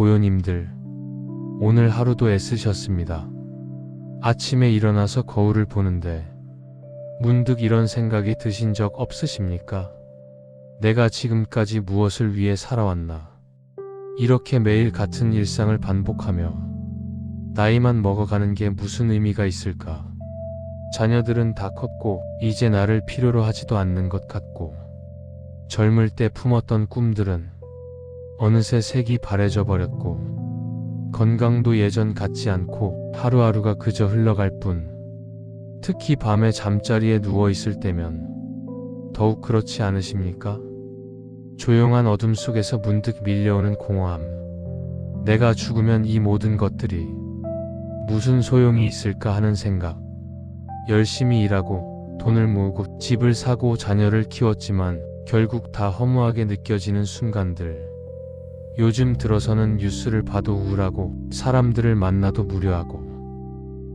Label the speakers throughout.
Speaker 1: 고요님들, 오늘 하루도 애쓰셨습니다. 아침에 일어나서 거울을 보는데 문득 이런 생각이 드신 적 없으십니까? 내가 지금까지 무엇을 위해 살아왔나? 이렇게 매일 같은 일상을 반복하며 나이만 먹어가는 게 무슨 의미가 있을까? 자녀들은 다 컸고 이제 나를 필요로 하지도 않는 것 같고, 젊을 때 품었던 꿈들은 어느새 색이 바래져 버렸고, 건강도 예전 같지 않고 하루하루가 그저 흘러갈 뿐. 특히 밤에 잠자리에 누워 있을 때면 더욱 그렇지 않으십니까? 조용한 어둠 속에서 문득 밀려오는 공허함. 내가 죽으면 이 모든 것들이 무슨 소용이 있을까 하는 생각. 열심히 일하고 돈을 모으고 집을 사고 자녀를 키웠지만 결국 다 허무하게 느껴지는 순간들. 요즘 들어서는 뉴스를 봐도 우울하고 사람들을 만나도 무료하고,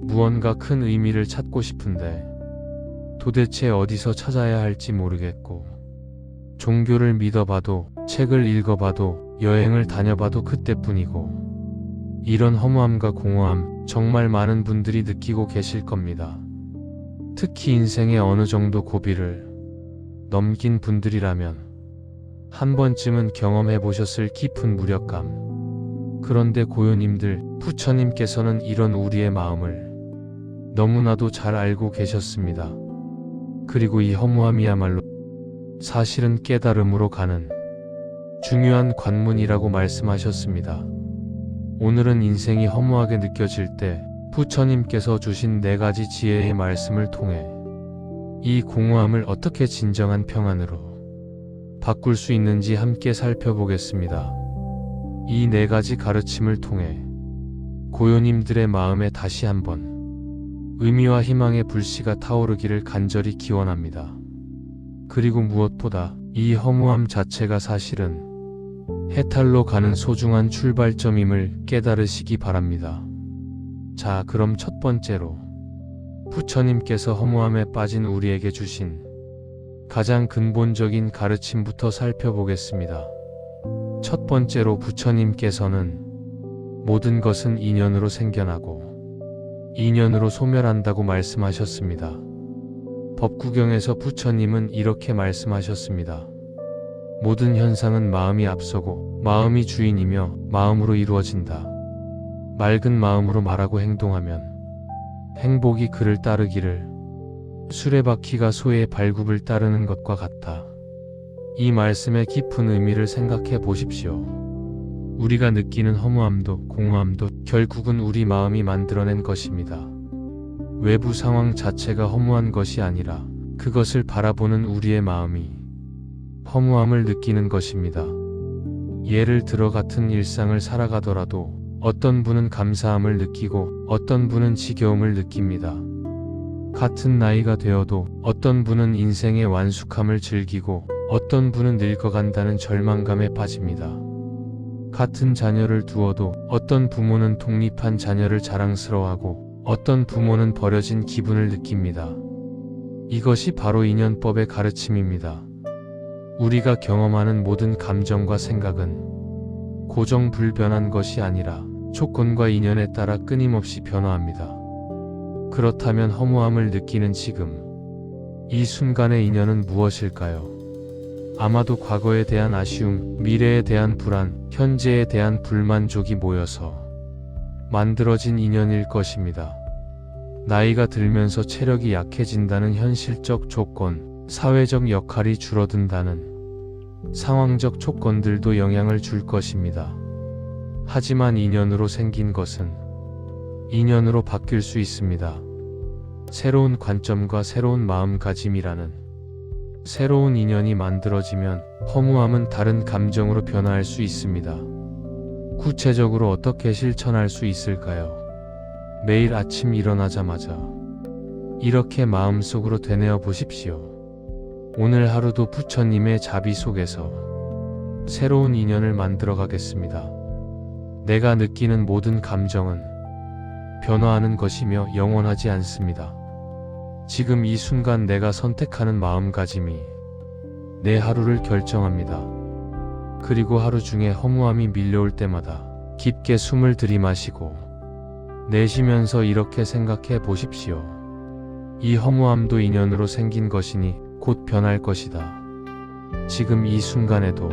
Speaker 1: 무언가 큰 의미를 찾고 싶은데 도대체 어디서 찾아야 할지 모르겠고, 종교를 믿어봐도 책을 읽어봐도 여행을 다녀봐도 그때뿐이고, 이런 허무함과 공허함 정말 많은 분들이 느끼고 계실 겁니다. 특히 인생의 어느 정도 고비를 넘긴 분들이라면 한 번쯤은 경험해 보셨을 깊은 무력감. 그런데 고요님들, 부처님께서는 이런 우리의 마음을 너무나도 잘 알고 계셨습니다. 그리고 이 허무함이야말로 사실은 깨달음으로 가는 중요한 관문이라고 말씀하셨습니다. 오늘은 인생이 허무하게 느껴질 때 부처님께서 주신 4가지 지혜의 말씀을 통해 이 공허함을 어떻게 진정한 평안으로 바꿀 수 있는지 함께 살펴보겠습니다. 이 4가지 가르침을 통해 고요님들의 마음에 다시 한번 의미와 희망의 불씨가 타오르기를 간절히 기원합니다. 그리고 무엇보다 이 허무함 자체가 사실은 해탈로 가는 소중한 출발점임을 깨달으시기 바랍니다. 자, 그럼 첫 번째로 부처님께서 허무함에 빠진 우리에게 주신 가장 근본적인 가르침부터 살펴보겠습니다. 첫 번째로 부처님께서는 모든 것은 인연으로 생겨나고 인연으로 소멸한다고 말씀하셨습니다. 법구경에서 부처님은 이렇게 말씀하셨습니다. 모든 현상은 마음이 앞서고 마음이 주인이며 마음으로 이루어진다. 맑은 마음으로 말하고 행동하면 행복이 그를 따르기를 수레바퀴가 소의 발굽을 따르는 것과 같다. 이 말씀의 깊은 의미를 생각해 보십시오. 우리가 느끼는 허무함도 공허함도 결국은 우리 마음이 만들어낸 것입니다. 외부 상황 자체가 허무한 것이 아니라 그것을 바라보는 우리의 마음이 허무함을 느끼는 것입니다. 예를 들어 같은 일상을 살아가더라도 어떤 분은 감사함을 느끼고 어떤 분은 지겨움을 느낍니다. 같은 나이가 되어도 어떤 분은 인생의 완숙함을 즐기고 어떤 분은 늙어간다는 절망감에 빠집니다. 같은 자녀를 두어도 어떤 부모는 독립한 자녀를 자랑스러워하고 어떤 부모는 버려진 기분을 느낍니다. 이것이 바로 인연법의 가르침입니다. 우리가 경험하는 모든 감정과 생각은 고정불변한 것이 아니라 조건과 인연에 따라 끊임없이 변화합니다. 그렇다면 허무함을 느끼는 지금, 이 순간의 인연은 무엇일까요? 아마도 과거에 대한 아쉬움, 미래에 대한 불안, 현재에 대한 불만족이 모여서 만들어진 인연일 것입니다. 나이가 들면서 체력이 약해진다는 현실적 조건, 사회적 역할이 줄어든다는 상황적 조건들도 영향을 줄 것입니다. 하지만 인연으로 생긴 것은 인연으로 바뀔 수 있습니다. 새로운 관점과 새로운 마음가짐이라는 새로운 인연이 만들어지면 허무함은 다른 감정으로 변화할 수 있습니다. 구체적으로 어떻게 실천할 수 있을까요? 매일 아침 일어나자마자 이렇게 마음속으로 되뇌어 보십시오. 오늘 하루도 부처님의 자비 속에서 새로운 인연을 만들어 가겠습니다. 내가 느끼는 모든 감정은 변화하는 것이며 영원하지 않습니다. 지금 이 순간 내가 선택하는 마음가짐이 내 하루를 결정합니다. 그리고 하루 중에 허무함이 밀려올 때마다 깊게 숨을 들이마시고 내쉬면서 이렇게 생각해 보십시오. 이 허무함도 인연으로 생긴 것이니 곧 변할 것이다. 지금 이 순간에도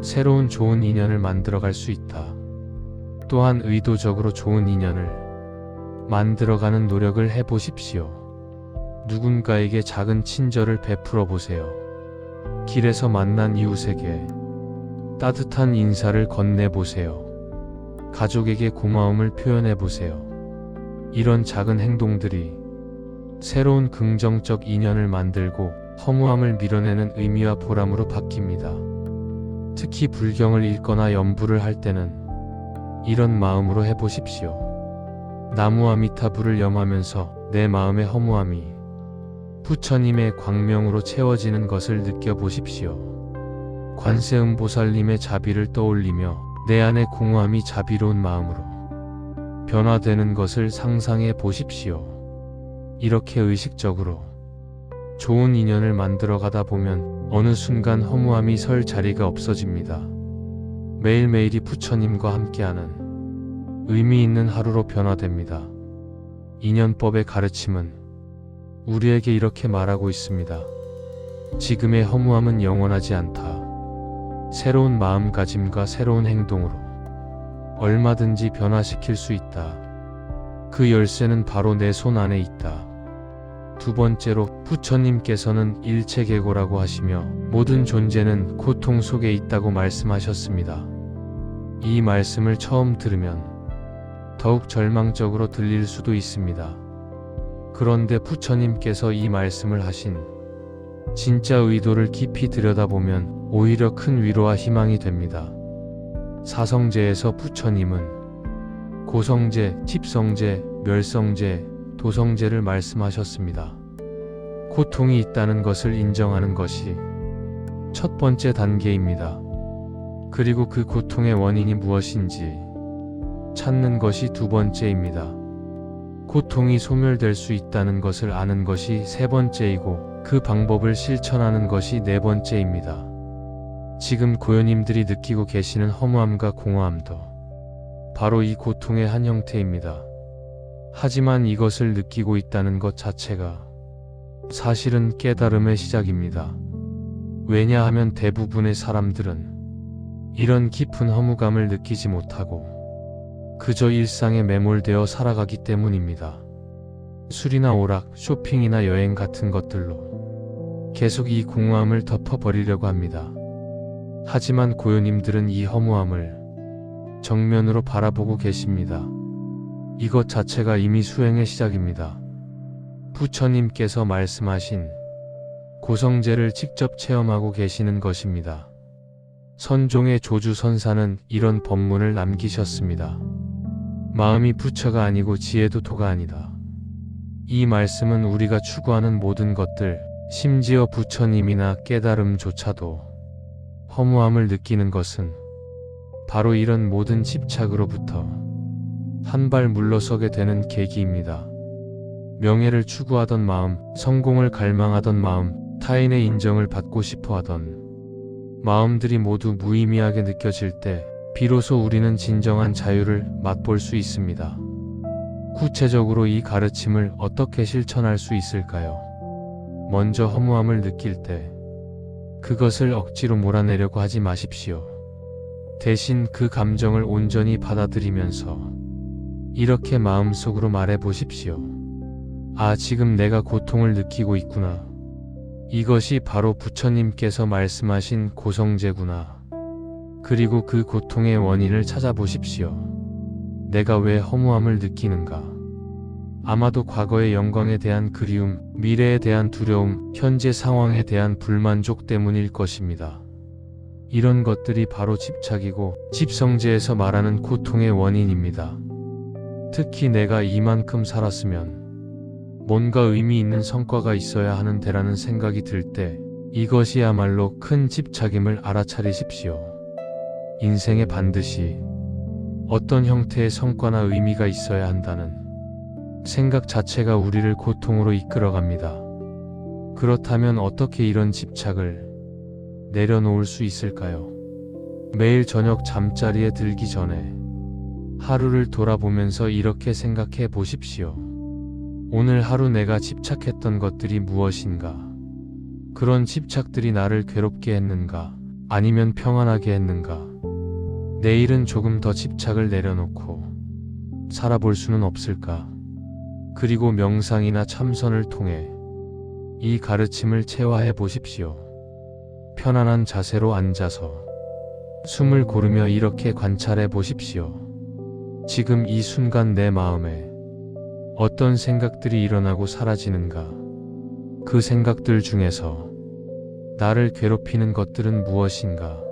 Speaker 1: 새로운 좋은 인연을 만들어갈 수 있다. 또한 의도적으로 좋은 인연을 만들어가는 노력을 해보십시오. 누군가에게 작은 친절을 베풀어 보세요. 길에서 만난 이웃에게 따뜻한 인사를 건네보세요. 가족에게 고마움을 표현해보세요. 이런 작은 행동들이 새로운 긍정적 인연을 만들고 허무함을 밀어내는 의미와 보람으로 바뀝니다. 특히 불경을 읽거나 연부를 할 때는 이런 마음으로 해보십시오. 나무 아미타불을 염하면서 내 마음의 허무함이 부처님의 광명으로 채워지는 것을 느껴보십시오. 관세음보살님의 자비를 떠올리며 내 안의 공허함이 자비로운 마음으로 변화되는 것을 상상해 보십시오. 이렇게 의식적으로 좋은 인연을 만들어 가다 보면 어느 순간 허무함이 설 자리가 없어집니다. 매일매일이 부처님과 함께하는 의미 있는 하루로 변화됩니다. 인연법의 가르침은 우리에게 이렇게 말하고 있습니다. 지금의 허무함은 영원하지 않다. 새로운 마음가짐과 새로운 행동으로 얼마든지 변화시킬 수 있다. 그 열쇠는 바로 내 손 안에 있다. 두 번째로 부처님께서는 일체계고라고 하시며 모든 존재는 고통 속에 있다고 말씀하셨습니다. 이 말씀을 처음 들으면 더욱 절망적으로 들릴 수도 있습니다. 그런데 부처님께서 이 말씀을 하신 진짜 의도를 깊이 들여다보면 오히려 큰 위로와 희망이 됩니다. 사성제에서 부처님은 고성제, 집성제, 멸성제, 도성제를 말씀하셨습니다. 고통이 있다는 것을 인정하는 것이 첫 번째 단계입니다. 그리고 그 고통의 원인이 무엇인지 찾는 것이 두 번째입니다. 고통이 소멸될 수 있다는 것을 아는 것이 세 번째이고 그 방법을 실천하는 것이 네 번째입니다. 지금 고요님들이 느끼고 계시는 허무함과 공허함도 바로 이 고통의 한 형태입니다. 하지만 이것을 느끼고 있다는 것 자체가 사실은 깨달음의 시작입니다. 왜냐하면 대부분의 사람들은 이런 깊은 허무감을 느끼지 못하고 그저 일상에 매몰되어 살아가기 때문입니다. 술이나 오락, 쇼핑이나 여행 같은 것들로 계속 이 공허함을 덮어버리려고 합니다. 하지만 고요님들은 이 허무함을 정면으로 바라보고 계십니다. 이것 자체가 이미 수행의 시작입니다. 부처님께서 말씀하신 고성제를 직접 체험하고 계시는 것입니다. 선종의 조주선사는 이런 법문을 남기셨습니다. 마음이 부처가 아니고 지혜도 도가 아니다. 이 말씀은 우리가 추구하는 모든 것들, 심지어 부처님이나 깨달음조차도 허무함을 느끼는 것은 바로 이런 모든 집착으로부터 한 발 물러서게 되는 계기입니다. 명예를 추구하던 마음, 성공을 갈망하던 마음, 타인의 인정을 받고 싶어 하던 마음들이 모두 무의미하게 느껴질 때 비로소 우리는 진정한 자유를 맛볼 수 있습니다. 구체적으로 이 가르침을 어떻게 실천할 수 있을까요? 먼저 허무함을 느낄 때 그것을 억지로 몰아내려고 하지 마십시오. 대신 그 감정을 온전히 받아들이면서 이렇게 마음속으로 말해 보십시오. 아, 지금 내가 고통을 느끼고 있구나. 이것이 바로 부처님께서 말씀하신 고성제구나. 그리고 그 고통의 원인을 찾아보십시오. 내가 왜 허무함을 느끼는가? 아마도 과거의 영광에 대한 그리움, 미래에 대한 두려움, 현재 상황에 대한 불만족 때문일 것입니다. 이런 것들이 바로 집착이고 집성제에서 말하는 고통의 원인입니다. 특히 내가 이만큼 살았으면 뭔가 의미 있는 성과가 있어야 하는데라는 생각이 들 때 이것이야말로 큰 집착임을 알아차리십시오. 인생에 반드시 어떤 형태의 성과나 의미가 있어야 한다는 생각 자체가 우리를 고통으로 이끌어갑니다. 그렇다면 어떻게 이런 집착을 내려놓을 수 있을까요? 매일 저녁 잠자리에 들기 전에 하루를 돌아보면서 이렇게 생각해 보십시오. 오늘 하루 내가 집착했던 것들이 무엇인가? 그런 집착들이 나를 괴롭게 했는가? 아니면 평안하게 했는가? 내일은 조금 더 집착을 내려놓고 살아볼 수는 없을까? 그리고 명상이나 참선을 통해 이 가르침을 체화해 보십시오. 편안한 자세로 앉아서 숨을 고르며 이렇게 관찰해 보십시오. 지금 이 순간 내 마음에 어떤 생각들이 일어나고 사라지는가? 그 생각들 중에서 나를 괴롭히는 것들은 무엇인가?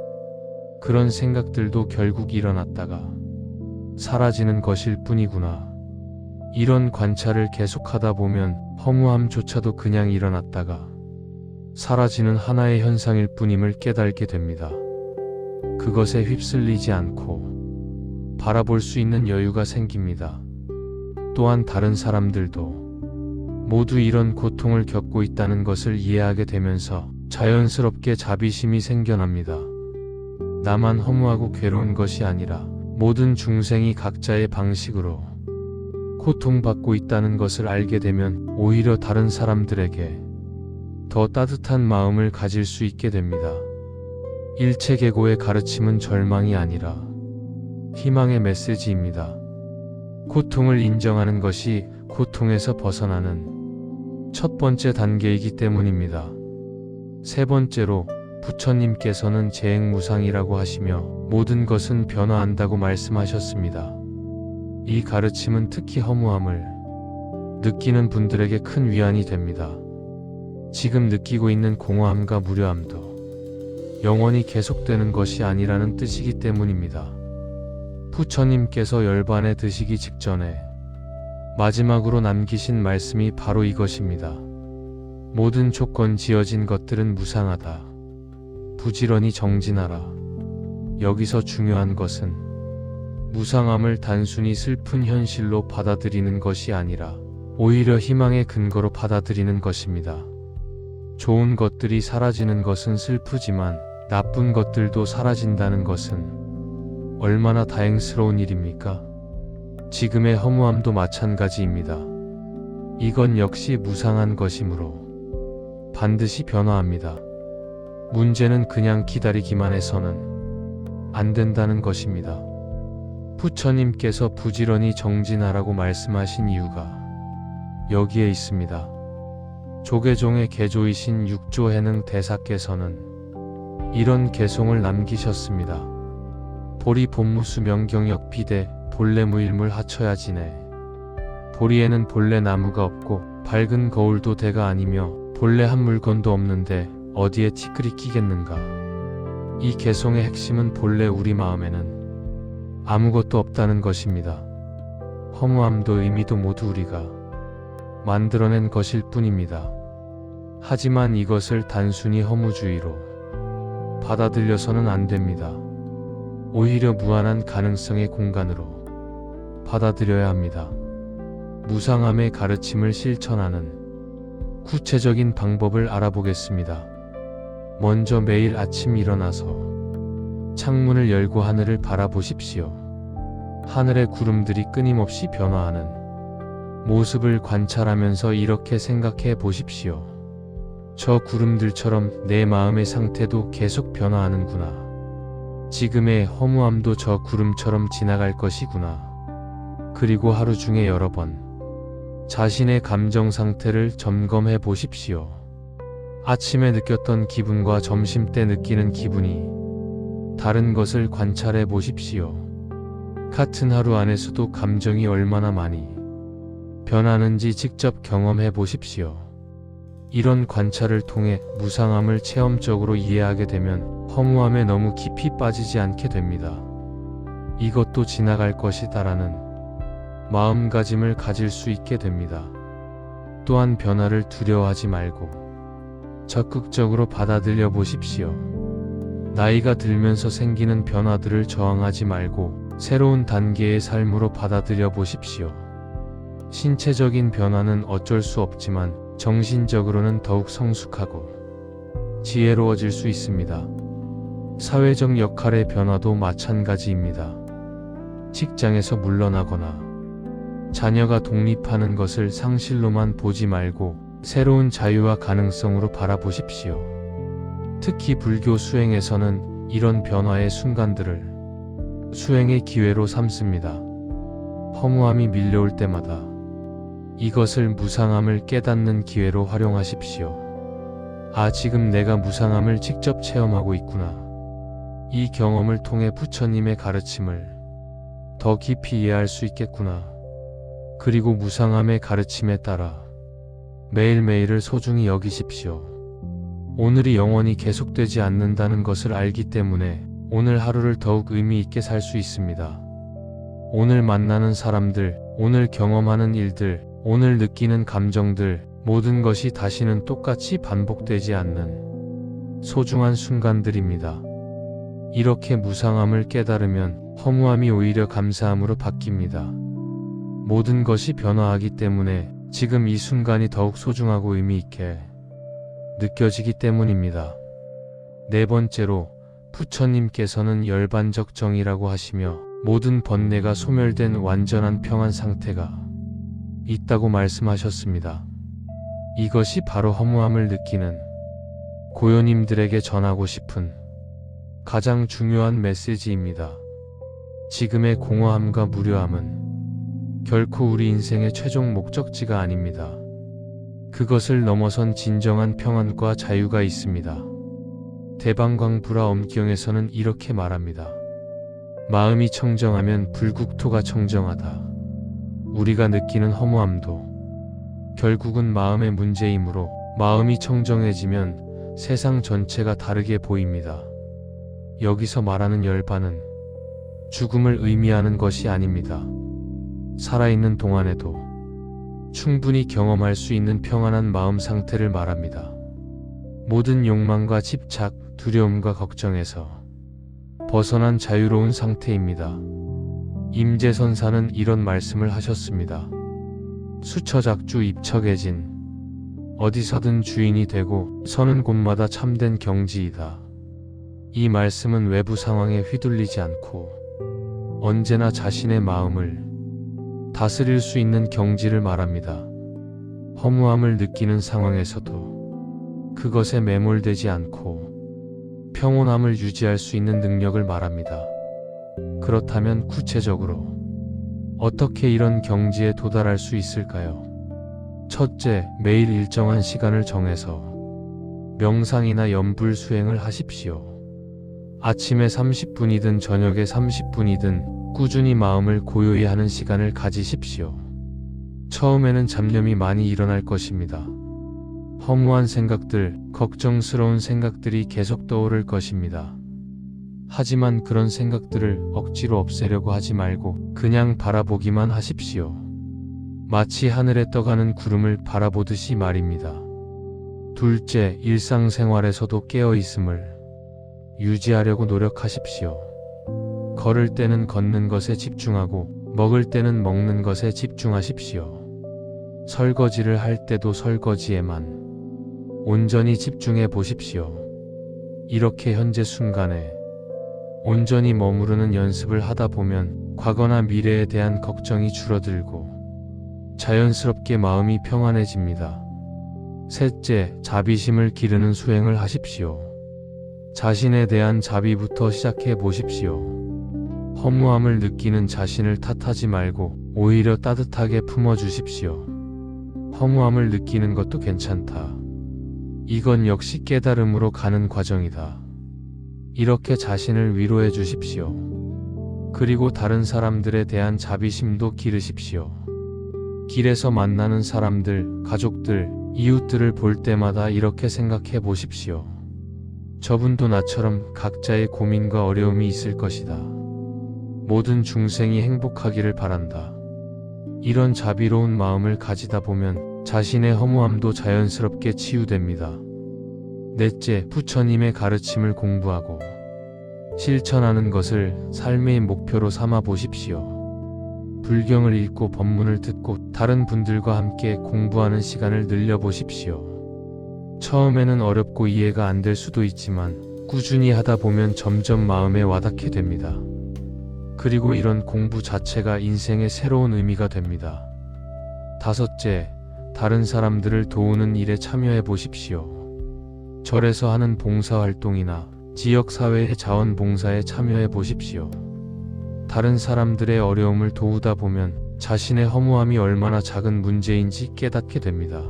Speaker 1: 그런 생각들도 결국 일어났다가 사라지는 것일 뿐이구나. 이런 관찰을 계속하다 보면 허무함조차도 그냥 일어났다가 사라지는 하나의 현상일 뿐임을 깨닫게 됩니다. 그것에 휩쓸리지 않고 바라볼 수 있는 여유가 생깁니다. 또한 다른 사람들도 모두 이런 고통을 겪고 있다는 것을 이해하게 되면서 자연스럽게 자비심이 생겨납니다. 나만 허무하고 괴로운 것이 아니라 모든 중생이 각자의 방식으로 고통받고 있다는 것을 알게 되면 오히려 다른 사람들에게 더 따뜻한 마음을 가질 수 있게 됩니다. 일체계고의 가르침은 절망이 아니라 희망의 메시지입니다. 고통을 인정하는 것이 고통에서 벗어나는 첫 번째 단계이기 때문입니다. 세 번째로 부처님께서는 재행무상이라고 하시며 모든 것은 변화한다고 말씀하셨습니다. 이 가르침은 특히 허무함을 느끼는 분들에게 큰 위안이 됩니다. 지금 느끼고 있는 공허함과 무료함도 영원히 계속되는 것이 아니라는 뜻이기 때문입니다. 부처님께서 열반에 드시기 직전에 마지막으로 남기신 말씀이 바로 이것입니다. 모든 조건 지어진 것들은 무상하다. 부지런히 정진하라. 여기서 중요한 것은 무상함을 단순히 슬픈 현실로 받아들이는 것이 아니라 오히려 희망의 근거로 받아들이는 것입니다. 좋은 것들이 사라지는 것은 슬프지만 나쁜 것들도 사라진다는 것은 얼마나 다행스러운 일입니까? 지금의 허무함도 마찬가지입니다. 이건 역시 무상한 것이므로 반드시 변화합니다. 문제는 그냥 기다리기만 해서는 안 된다는 것입니다. 부처님께서 부지런히 정진하라고 말씀하신 이유가 여기에 있습니다. 조계종의 계조이신 육조해능 대사께서는 이런 개송을 남기셨습니다. 보리 봄무수 명경역 비대 본래 무일물 하쳐야지네. 보리에는 본래 나무가 없고 밝은 거울도 대가 아니며 본래 한 물건도 없는데 어디에 티끌이 끼겠는가. 이 개송의 핵심은 본래 우리 마음에는 아무것도 없다는 것입니다. 허무함도 의미도 모두 우리가 만들어낸 것일 뿐입니다. 하지만 이것을 단순히 허무주의로 받아들여서는 안 됩니다. 오히려 무한한 가능성의 공간으로 받아들여야 합니다. 무상함의 가르침을 실천하는 구체적인 방법을 알아보겠습니다. 먼저 매일 아침 일어나서 창문을 열고 하늘을 바라보십시오. 하늘의 구름들이 끊임없이 변화하는 모습을 관찰하면서 이렇게 생각해 보십시오. 저 구름들처럼 내 마음의 상태도 계속 변화하는구나. 지금의 허무함도 저 구름처럼 지나갈 것이구나. 그리고 하루 중에 여러 번 자신의 감정 상태를 점검해 보십시오. 아침에 느꼈던 기분과 점심때 느끼는 기분이 다른 것을 관찰해 보십시오. 같은 하루 안에서도 감정이 얼마나 많이 변하는지 직접 경험해 보십시오. 이런 관찰을 통해 무상함을 체험적으로 이해하게 되면 허무함에 너무 깊이 빠지지 않게 됩니다. 이것도 지나갈 것이다라는 마음가짐을 가질 수 있게 됩니다. 또한 변화를 두려워하지 말고 적극적으로 받아들여 보십시오. 나이가 들면서 생기는 변화들을 저항하지 말고 새로운 단계의 삶으로 받아들여 보십시오. 신체적인 변화는 어쩔 수 없지만 정신적으로는 더욱 성숙하고 지혜로워질 수 있습니다. 사회적 역할의 변화도 마찬가지입니다. 직장에서 물러나거나 자녀가 독립하는 것을 상실로만 보지 말고 새로운 자유와 가능성으로 바라보십시오. 특히 불교 수행에서는 이런 변화의 순간들을 수행의 기회로 삼습니다. 허무함이 밀려올 때마다 이것을 무상함을 깨닫는 기회로 활용하십시오. 아, 지금 내가 무상함을 직접 체험하고 있구나. 이 경험을 통해 부처님의 가르침을 더 깊이 이해할 수 있겠구나. 그리고 무상함의 가르침에 따라 매일매일을 소중히 여기십시오. 오늘이 영원히 계속되지 않는다는 것을 알기 때문에 오늘 하루를 더욱 의미 있게 살 수 있습니다. 오늘 만나는 사람들, 오늘 경험하는 일들, 오늘 느끼는 감정들, 모든 것이 다시는 똑같이 반복되지 않는 소중한 순간들입니다. 이렇게 무상함을 깨달으면 허무함이 오히려 감사함으로 바뀝니다. 모든 것이 변화하기 때문에 지금 이 순간이 더욱 소중하고 의미 있게 느껴지기 때문입니다. 네 번째로, 부처님께서는 열반적 정이라고 하시며 모든 번뇌가 소멸된 완전한 평안 상태가 있다고 말씀하셨습니다. 이것이 바로 허무함을 느끼는 고요님들에게 전하고 싶은 가장 중요한 메시지입니다. 지금의 공허함과 무료함은 결코 우리 인생의 최종 목적지가 아닙니다. 그것을 넘어선 진정한 평안과 자유가 있습니다. 대방광불화 엄경에서는 이렇게 말합니다. 마음이 청정하면 불국토가 청정하다. 우리가 느끼는 허무함도 결국은 마음의 문제이므로 마음이 청정해지면 세상 전체가 다르게 보입니다. 여기서 말하는 열반은 죽음을 의미하는 것이 아닙니다. 살아있는 동안에도 충분히 경험할 수 있는 평안한 마음 상태를 말합니다. 모든 욕망과 집착, 두려움과 걱정에서 벗어난 자유로운 상태입니다. 임재선사는 이런 말씀을 하셨습니다. 수처작주 입척해진 어디서든 주인이 되고 서는 곳마다 참된 경지이다. 이 말씀은 외부 상황에 휘둘리지 않고 언제나 자신의 마음을 다스릴 수 있는 경지를 말합니다. 허무함을 느끼는 상황에서도 그것에 매몰되지 않고 평온함을 유지할 수 있는 능력을 말합니다. 그렇다면 구체적으로 어떻게 이런 경지에 도달할 수 있을까요? 첫째, 매일 일정한 시간을 정해서 명상이나 염불 수행을 하십시오. 아침에 30분이든 저녁에 30분이든 꾸준히 마음을 고요히 하는 시간을 가지십시오. 처음에는 잡념이 많이 일어날 것입니다. 허무한 생각들, 걱정스러운 생각들이 계속 떠오를 것입니다. 하지만 그런 생각들을 억지로 없애려고 하지 말고 그냥 바라보기만 하십시오. 마치 하늘에 떠가는 구름을 바라보듯이 말입니다. 둘째, 일상생활에서도 깨어있음을 유지하려고 노력하십시오. 걸을 때는 걷는 것에 집중하고 먹을 때는 먹는 것에 집중하십시오. 설거지를 할 때도 설거지에만 온전히 집중해 보십시오. 이렇게 현재 순간에 온전히 머무르는 연습을 하다 보면 과거나 미래에 대한 걱정이 줄어들고 자연스럽게 마음이 평안해집니다. 셋째, 자비심을 기르는 수행을 하십시오. 자신에 대한 자비부터 시작해 보십시오. 허무함을 느끼는 자신을 탓하지 말고 오히려 따뜻하게 품어주십시오. 허무함을 느끼는 것도 괜찮다. 이건 역시 깨달음으로 가는 과정이다. 이렇게 자신을 위로해 주십시오. 그리고 다른 사람들에 대한 자비심도 기르십시오. 길에서 만나는 사람들, 가족들, 이웃들을 볼 때마다 이렇게 생각해 보십시오. 저분도 나처럼 각자의 고민과 어려움이 있을 것이다. 모든 중생이 행복하기를 바란다. 이런 자비로운 마음을 가지다 보면 자신의 허무함도 자연스럽게 치유됩니다. 넷째, 부처님의 가르침을 공부하고 실천하는 것을 삶의 목표로 삼아 보십시오. 불경을 읽고 법문을 듣고 다른 분들과 함께 공부하는 시간을 늘려보십시오. 처음에는 어렵고 이해가 안 될 수도 있지만 꾸준히 하다 보면 점점 마음에 와닿게 됩니다. 그리고 이런 공부 자체가 인생의 새로운 의미가 됩니다. 다섯째, 다른 사람들을 도우는 일에 참여해 보십시오. 절에서 하는 봉사활동이나 지역사회의 자원봉사에 참여해 보십시오. 다른 사람들의 어려움을 도우다 보면 자신의 허무함이 얼마나 작은 문제인지 깨닫게 됩니다.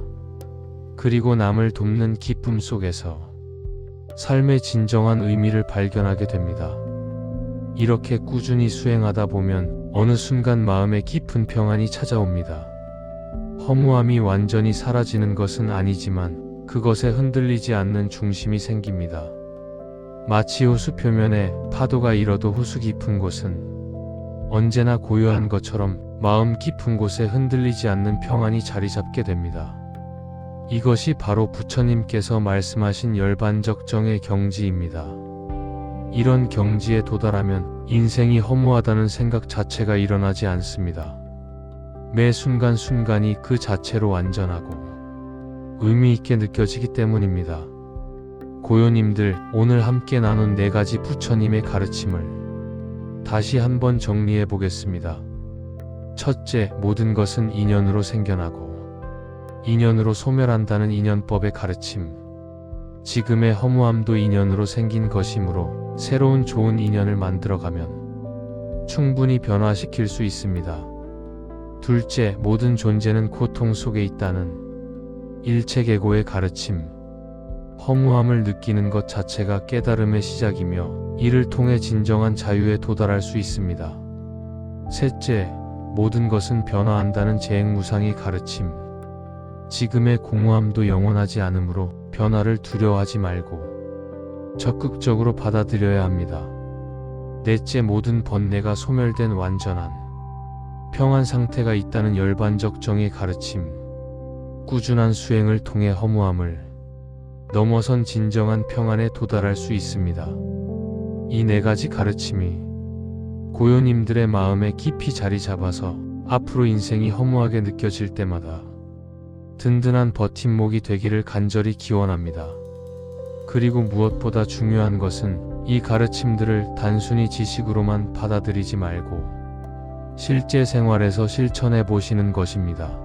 Speaker 1: 그리고 남을 돕는 기쁨 속에서 삶의 진정한 의미를 발견하게 됩니다. 이렇게 꾸준히 수행하다 보면 어느 순간 마음에 깊은 평안이 찾아옵니다. 허무함이 완전히 사라지는 것은 아니지만 그것에 흔들리지 않는 중심이 생깁니다. 마치 호수 표면에 파도가 일어도 호수 깊은 곳은 언제나 고요한 것처럼 마음 깊은 곳에 흔들리지 않는 평안이 자리 잡게 됩니다. 이것이 바로 부처님께서 말씀하신 열반적정의 경지입니다. 이런 경지에 도달하면 인생이 허무하다는 생각 자체가 일어나지 않습니다. 매 순간순간이 그 자체로 완전하고 의미 있게 느껴지기 때문입니다. 고요님들, 오늘 함께 나눈 4가지 부처님의 가르침을 다시 한번 정리해 보겠습니다. 첫째, 모든 것은 인연으로 생겨나고 인연으로 소멸한다는 인연법의 가르침. 지금의 허무함도 인연으로 생긴 것이므로 새로운 좋은 인연을 만들어가면 충분히 변화시킬 수 있습니다. 둘째, 모든 존재는 고통 속에 있다는 일체계고의 가르침. 허무함을 느끼는 것 자체가 깨달음의 시작이며 이를 통해 진정한 자유에 도달할 수 있습니다. 셋째, 모든 것은 변화한다는 재행무상의 가르침. 지금의 공허함도 영원하지 않으므로 변화를 두려워하지 말고 적극적으로 받아들여야 합니다. 넷째, 모든 번뇌가 소멸된 완전한 평안 상태가 있다는 열반적 정의 가르침. 꾸준한 수행을 통해 허무함을 넘어선 진정한 평안에 도달할 수 있습니다. 이 4가지 가르침이 고요님들의 마음에 깊이 자리 잡아서 앞으로 인생이 허무하게 느껴질 때마다 든든한 버팀목이 되기를 간절히 기원합니다. 그리고 무엇보다 중요한 것은 이 가르침들을 단순히 지식으로만 받아들이지 말고 실제 생활에서 실천해 보시는 것입니다.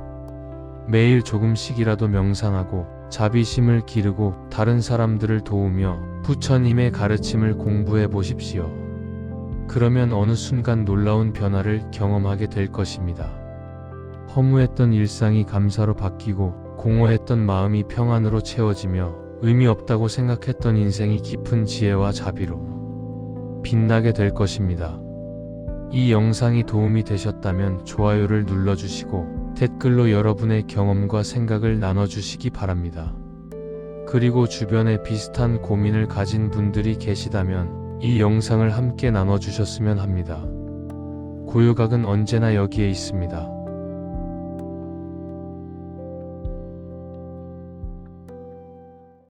Speaker 1: 매일 조금씩이라도 명상하고 자비심을 기르고 다른 사람들을 도우며 부처님의 가르침을 공부해 보십시오. 그러면 어느 순간 놀라운 변화를 경험하게 될 것입니다. 허무했던 일상이 감사로 바뀌고 공허했던 마음이 평안으로 채워지며 의미 없다고 생각했던 인생이 깊은 지혜와 자비로 빛나게 될 것입니다. 이 영상이 도움이 되셨다면 좋아요를 눌러주시고 댓글로 여러분의 경험과 생각을 나눠주시기 바랍니다. 그리고 주변에 비슷한 고민을 가진 분들이 계시다면 이 영상을 함께 나눠주셨으면 합니다. 고요각은 언제나 여기에 있습니다.